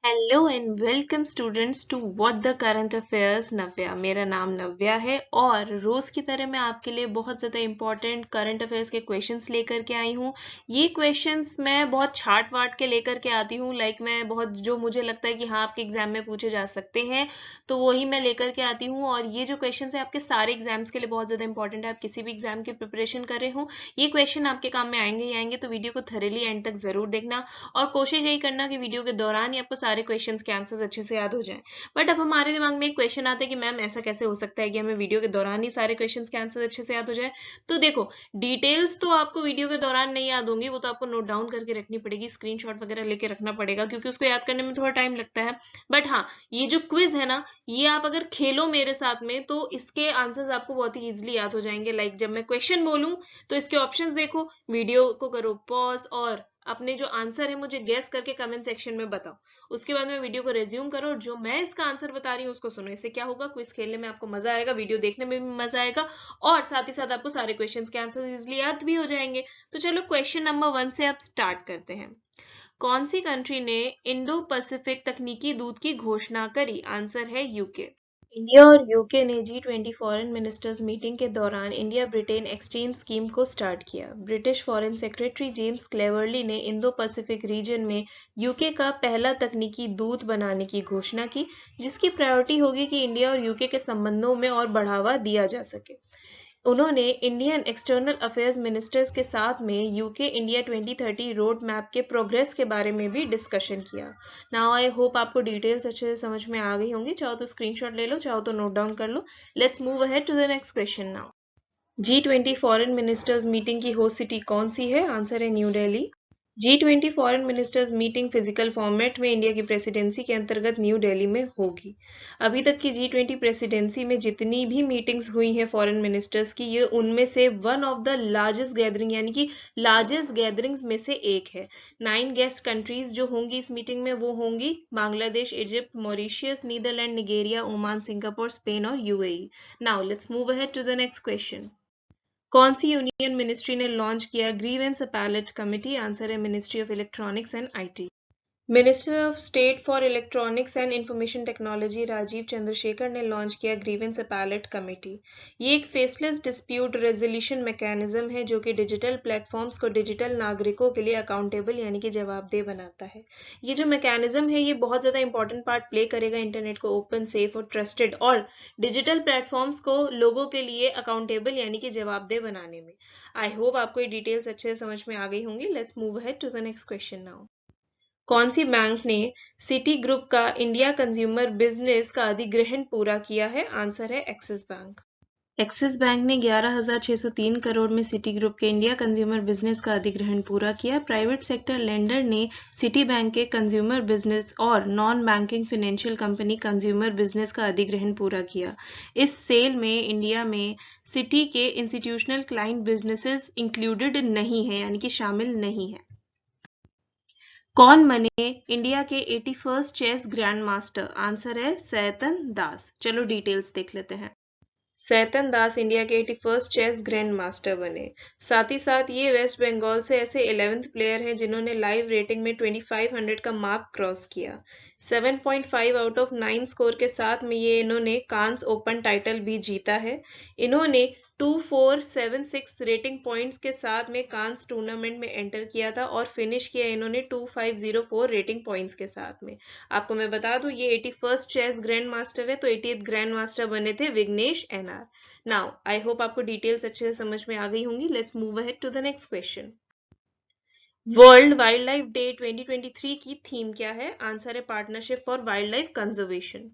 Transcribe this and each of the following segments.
Hello and welcome students to what the current affairs Navya. मेरा नाम नव्या है और रोज की तरह मैं आपके लिए बहुत ज़्यादा इंपॉर्टेंट करंट अफेयर्स के क्वेश्चंस लेकर के आई हूँ। ये क्वेश्चंस मैं बहुत छाट वाट के लेकर के आती हूँ, मैं बहुत जो मुझे लगता है कि हाँ आपके एग्जाम में पूछे जा सकते हैं तो वही मैं लेकर के आती हूँ। और ये जो क्वेश्चन है आपके सारे एग्जाम्स के लिए बहुत ज़्यादा इंपॉर्टेंट है। आप किसी भी एग्जाम की प्रिपरेशन कर रहे हो ये क्वेश्चन आपके काम में आएंगे ही आएंगे, तो वीडियो को थॉरली एंड तक जरूर देखना और कोशिश यही करना कि वीडियो के दौरान ही आपको सारे क्वेश्चंस के आंसर्स अच्छे से याद हो जाएं। बट अब हमारे दिमाग में एक क्वेश्चन आता है कि मैम ऐसा कैसे हो सकता है कि हमें वीडियो के दौरान ही सारे क्वेश्चंस के आंसर्स अच्छे से याद हो जाए। तो देखो, डिटेल्स तो आपको वीडियो के दौरान नहीं याद होंगी, वो तो आपको नोट डाउन करके रखनी पड़ेगी, स्क्रीनशॉट वगैरह लेके रखना पड़ेगा क्योंकि उसको याद करने में थोड़ा टाइम लगता है। बट हाँ, ये जो क्विज है ना, ये आप अगर खेलो मेरे साथ में तो इसके आंसर्स आपको बहुत ही इजिली याद हो जाएंगे। जब मैं क्वेश्चन बोलूं तो इसके ऑप्शंस देखो, वीडियो को करो पॉज और अपने जो आंसर है मुझे गेस करके कमेंट सेक्शन में बताओ। उसके बाद में वीडियो को रेज्यूम करो और जो मैं इसका आंसर बता रही हूँ उसको सुनो। इससे क्या होगा, क्विज खेलने में आपको मजा आएगा, वीडियो देखने में भी मजा आएगा और साथ ही साथ आपको सारे क्वेश्चंस के आंसर इजिली याद भी हो जाएंगे। तो चलो क्वेश्चन नंबर 1 से अब स्टार्ट करते हैं। कौन सी कंट्री ने इंडो पैसिफिक तकनीकी दूत की घोषणा करी? आंसर है यूके। इंडिया और यूके ने G20 फॉरेन मिनिस्टर्स मीटिंग के दौरान इंडिया ब्रिटेन एक्सचेंज स्कीम को स्टार्ट किया। British foreign secretary James Cleverly ने इंडो पैसिफिक रीजन में यूके का पहला तकनीकी दूत बनाने की घोषणा की, जिसकी प्रायोरिटी होगी कि इंडिया और यूके के संबंधों में और बढ़ावा दिया जा सके। उन्होंने इंडियन एक्सटर्नल अफेयर्स मिनिस्टर्स के साथ में यूके इंडिया 2030 रोड मैप के प्रोग्रेस के बारे में भी डिस्कशन किया। नाउ आई होप आपको डिटेल्स अच्छे से समझ में आ गई होंगी। चाहो तो स्क्रीनशॉट ले लो, चाहो तो नोट डाउन कर लो। Let's move ahead to the next question now. G20 foreign ministers meeting की होस्ट सिटी कौन सी है? आंसर है New Delhi. G20 foreign ministers meeting physical format में इंडिया की प्रेसिडेंसी के अंतर्गत न्यू दिल्ली में होगी। अभी तक की G20 प्रेसिडेंसी में जितनी भी मीटिंग्स हुई हैं फॉरेन मिनिस्टर्स की, ये उनमें से one of the largest gathering यानी कि लार्जेस्ट गैदरिंग्स में से एक है। 9 गेस्ट कंट्रीज जो होंगी इस मीटिंग में वो होंगी Bangladesh, Egypt, Mauritius, Netherlands, Nigeria, Oman, Singapore, Spain और UAE. Now let's move ahead to the next question. कौन सी यूनियन मिनिस्ट्री ने लॉन्च किया ग्रीवेंस अपैलेट कमिटी? आंसर है ministry of electronics and IT. Minister of state for electronics and information technology Rajeev Chandrasekhar ने launch किया grievance appellate committee. ये एक faceless dispute resolution mechanism है जो कि डिजिटल प्लेटफॉर्म्स को डिजिटल नागरिकों के लिए अकाउंटेबल यानी कि जवाबदेह बनाता है। ये जो मैकेनिज्म है ये बहुत ज़्यादा इंपॉर्टेंट पार्ट प्ले करेगा इंटरनेट को ओपन, सेफ और ट्रस्टेड और डिजिटल प्लेटफॉर्म्स को लोगों के लिए अकाउंटेबल यानी कि जवाबदेह बनाने में। आई होप आपको ये डिटेल्स अच्छे से समझ में आ गई होंगी। Let's move ahead to the next question now. कौन सी बैंक ने सिटी ग्रुप का इंडिया कंज्यूमर बिजनेस का अधिग्रहण पूरा किया है? आंसर है एक्सिस बैंक। एक्सिस बैंक ने 11,603 करोड़ में सिटी ग्रुप के इंडिया कंज्यूमर बिजनेस का अधिग्रहण पूरा किया। प्राइवेट सेक्टर लेंडर ने सिटी बैंक के कंज्यूमर बिजनेस और non banking financial company consumer business का अधिग्रहण पूरा किया। इस सेल में इंडिया में सिटी के इंस्टीट्यूशनल क्लाइंट बिजनेसेस इंक्लूडेड नहीं है यानी कि शामिल नहीं है। कौन बने इंडिया के 81st chess grandmaster? Answer है सैतन दास। चलो डिटेल्स देख लेते हैं। सैतन दास इंडिया के 81st चेस ग्रैंड मास्टर बने। साथ ही साथ ये वेस्ट बंगाल से ऐसे 11th प्लेयर हैं जिन्होंने लाइव रेटिंग में 2500 का मार्क क्रॉस किया। 7.5 आउट ऑफ 9 स्कोर के साथ में ये इन्होंने कांस ओपन टाइटल भी जीता है। इन्होंने 2476 रेटिंग पॉइंट्स के साथ में कांस टूर्नामेंट में एंटर किया था और फिनिश किया इन्होंने 2504 रेटिंग पॉइंट्स के साथ में। आपको मैं बता दूं ये 81st चेस ग्रैंड मास्टर है, तो 80th ग्रैंड मास्टर बने थे Vignesh NR. Now I hope आपको डिटेल्स अच्छे से समझ में आ गई होंगी। Let's move ahead to the next question. World Wildlife Day 2023 की थीम क्या है? आंसर है partnership for wildlife conservation.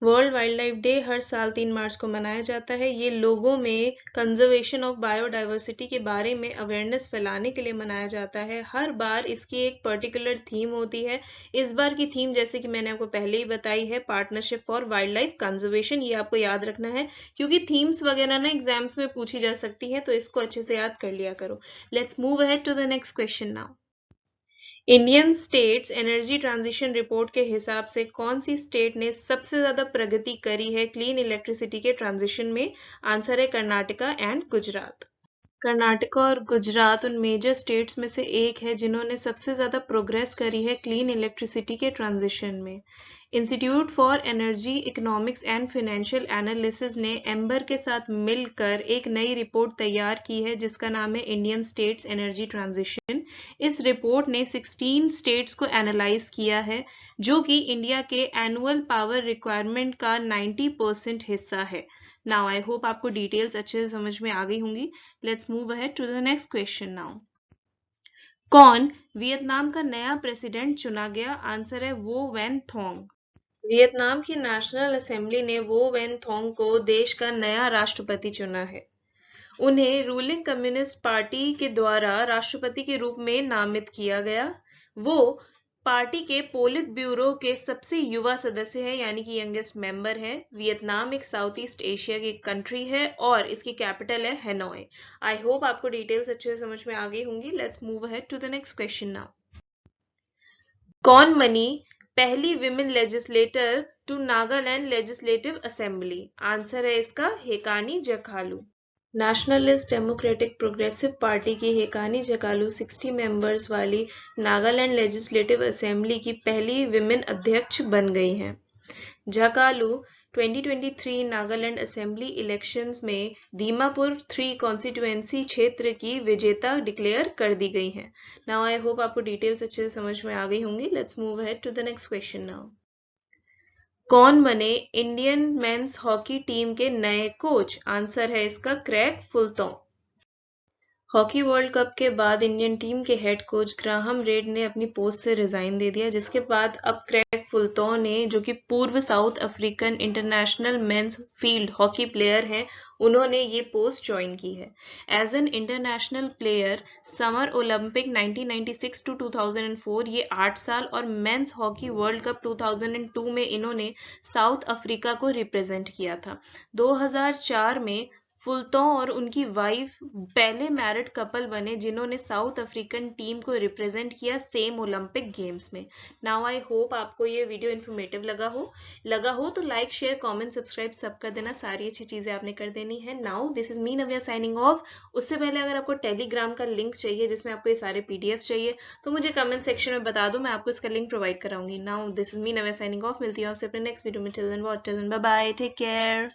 World Wildlife Day हर साल 3 मार्च को मनाया जाता है। ये लोगों में कंजर्वेशन ऑफ बायोडाइवर्सिटी के बारे में अवेयरनेस फैलाने के लिए मनाया जाता है। हर बार इसकी एक पर्टिकुलर थीम होती है। इस बार की थीम जैसे कि मैंने आपको पहले ही बताई है partnership for wildlife conservation. ये आपको याद रखना है क्योंकि थीम्स वगैरह ना एग्जाम्स में पूछी जा सकती है, तो इसको अच्छे से याद कर लिया करो। Let's move ahead to the next question now. Indian states energy transition report के हिसाब से कौन सी स्टेट ने सबसे ज्यादा प्रगति करी है क्लीन इलेक्ट्रिसिटी के ट्रांजिशन में? आंसर है कर्नाटका एंड गुजरात। कर्नाटका और गुजरात उन मेजर स्टेट्स में से एक है जिन्होंने सबसे ज़्यादा प्रोग्रेस करी है क्लीन इलेक्ट्रिसिटी के ट्रांजिशन में। Institute for energy economics and financial analysis ने एम्बर के साथ मिलकर एक नई रिपोर्ट तैयार की है जिसका नाम है इंडियन स्टेट्स एनर्जी ट्रांजिशन। इस रिपोर्ट ने 16 स्टेट्स को एनालाइज किया है जो कि इंडिया के एनुअल पावर रिक्वायरमेंट का 90% हिस्सा है। नाउ आई होप आपको डिटेल्स अच्छे से समझ में आ गई होंगी। Let's move ahead to the next question now. कौन वियतनाम का नया प्रेसिडेंट चुना गया? आंसर है वो वैन थोंग। वियतनाम की नेशनल असेंबली ने वो वैन थोंग को देश का नया राष्ट्रपति चुना है। उन्हें रूलिंग कम्युनिस्ट पार्टी के द्वारा राष्ट्रपति के रूप में नामित किया गया। वो पार्टी के पोलित ब्यूरो के सबसे युवा सदस्य है यानी कि यंगेस्ट मेंबर है। वियतनाम एक साउथ ईस्ट एशिया की कंट्री है और इसकी कैपिटल है हैनोई। आई होप आपको डिटेल्स अच्छे से समझ में आ गई होंगी। Let's move ahead to the next question now. कौन बनी पहली women legislator to Nagaland legislative assembly? Answer है इसका Hekani Jakhalu. Nationalist democratic progressive party की हेकानी जकालू 60 मेंबर्स वाली नागालैंड लेजिस्लेटिव असेंबली की पहली विमेन अध्यक्ष बन गई हैं। जकालू 2023 नागालैंड असेंबली इलेक्शंस में दीमापुर 3 कॉन्स्टिट्यूएंसी क्षेत्र की विजेता डिक्लेयर कर दी गई हैं। नाउ आई होप आपको डिटेल्स अच्छे से समझ में आ गई होंगी। Let's move ahead to the next question now. कौन बने इंडियन मेंस हॉकी टीम के नए कोच? आंसर है इसका क्रेग फुलटॉन। हॉकी वर्ल्ड कप के बाद इंडियन टीम के हेड कोच ग्राहम रेड ने अपनी पोस्ट से रिजाइन दे दिया जिसके बाद अब क्रेग फुलटॉन ने जो कि पूर्व South African international men's field hockey player हैं उन्होंने ये पोस्ट ज्वाइन की है। As an international player summer Olympic 1996 to 2004 ये 8 साल और मेंस हॉकी वर्ल्ड कप 2002 में इन्होंने साउथ अफ्रीका को रिप्रेजेंट किया था। 2004 में फुलटॉन और उनकी वाइफ पहले मैरिड कपल बने जिन्होंने साउथ अफ्रीकन टीम को रिप्रेजेंट किया सेम ओलंपिक गेम्स में। नाउ आई होप आपको ये वीडियो इन्फॉर्मेटिव लगा हो तो लाइक शेयर कमेंट सब्सक्राइब सब कर देना। सारी अच्छी चीजें आपने कर देनी है। Now this is me Navya signing of. उससे पहले अगर आपको टेलीग्राम का लिंक चाहिए जिसमें आपको ये सारे PDF चाहिए तो मुझे कमेंट सेक्शन में बता दो, मैं आपको इसका लिंक प्रोवाइड कराऊंगी। Now this is me Navya signing off. मिलती हूँ आपसे अपने नेक्स्ट वीडियो में। Till then what, till then bye bye, take care.